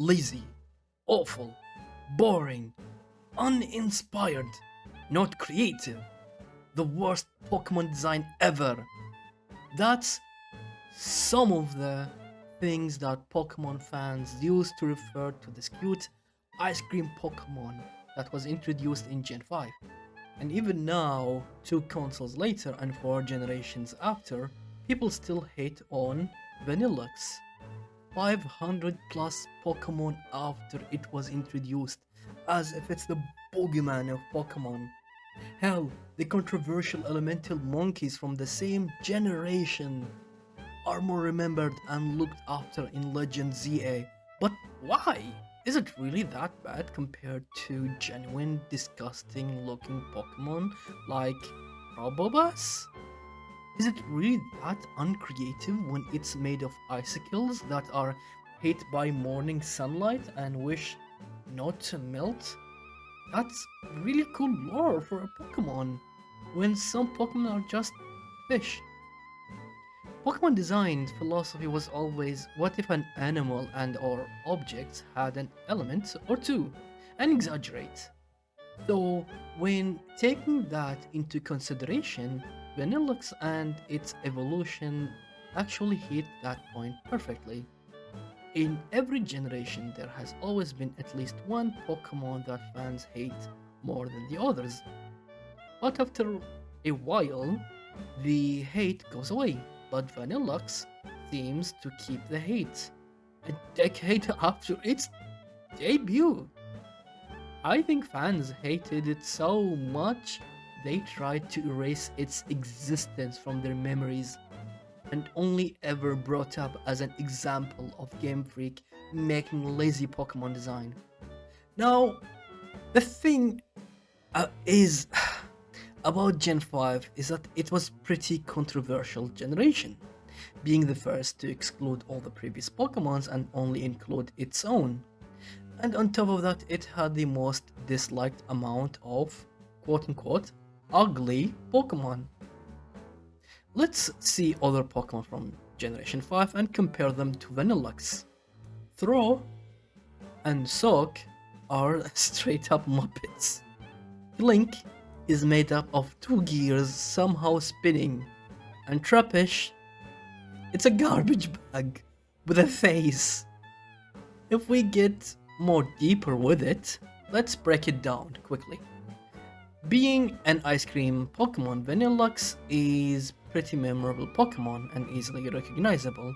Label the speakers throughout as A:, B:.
A: lazy, awful, boring, uninspired, not creative, the worst Pokemon design ever. That's some of the things that Pokemon fans use to refer to this cute ice cream Pokemon that was introduced in Gen 5. And even now, 2 consoles later and 4 generations after, people still hate on Vanilluxe. 500 plus Pokemon after it was introduced, as if it's the boogeyman of Pokemon. Hell, the controversial elemental monkeys from the same generation are more remembered and looked after in Legend ZA. But why? Is it really that bad compared to genuine, disgusting looking Pokemon like Probobus? Is it really that uncreative when it's made of icicles that are hit by morning sunlight and wish not to melt? That's really cool lore for a Pokemon, when some Pokemon are just fish. Pokemon design philosophy was always, what if an animal and or objects had an element or two, and exaggerate. So when taking that into consideration, Vanilluxe and its evolution actually hit that point perfectly. In every generation, there has always been at least one Pokemon that fans hate more than the others. But after a while, the hate goes away, but Vanilluxe seems to keep the hate. A decade after its debut. I think fans hated it so much they tried to erase its existence from their memories and only ever brought up as an example of Game Freak making lazy Pokemon design. Now, the thing is about Gen 5 is that it was pretty controversial generation, being the first to exclude all the previous Pokemons and only include its own. And on top of that, it had the most disliked amount of quote-unquote ugly Pokemon. Let's see other Pokemon from Generation 5 and compare them to Vanilluxe. Throw and Sock are straight up Muppets. Link is made up of 2 gears somehow spinning, and Trappish, it's a garbage bag with a face. If we get more deeper with it, let's break it down quickly. Being an ice cream Pokemon, Vanilluxe is pretty memorable Pokemon and easily recognizable.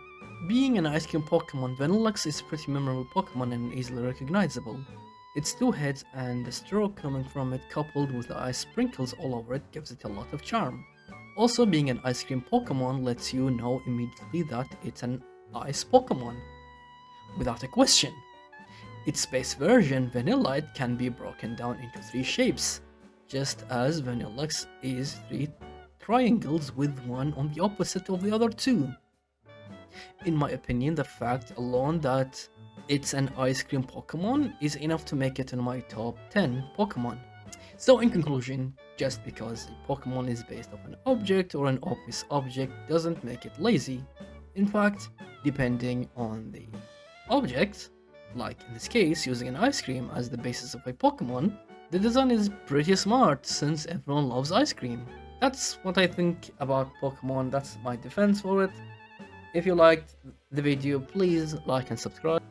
A: Being an ice cream Pokemon, Vanilluxe is pretty memorable Pokemon and easily recognizable. Its 2 heads and the straw coming from it coupled with the ice sprinkles all over it gives it a lot of charm. Also, being an ice cream Pokemon lets you know immediately that it's an ice Pokemon, without a question. Its space version, Vanillite, can be broken down into 3 shapes, just as Vanilluxe is 3 triangles with one on the opposite of the other 2. In my opinion, the fact alone that it's an ice cream Pokemon is enough to make it in my top 10 Pokemon. So in conclusion, just because a Pokemon is based off an object or an obvious object doesn't make it lazy. In fact, depending on the object, like in this case using an ice cream as the basis of a Pokemon, the design is pretty smart since everyone loves ice cream. That's what I think about Pokemon, that's my defense for it. If you liked the video, please like and subscribe.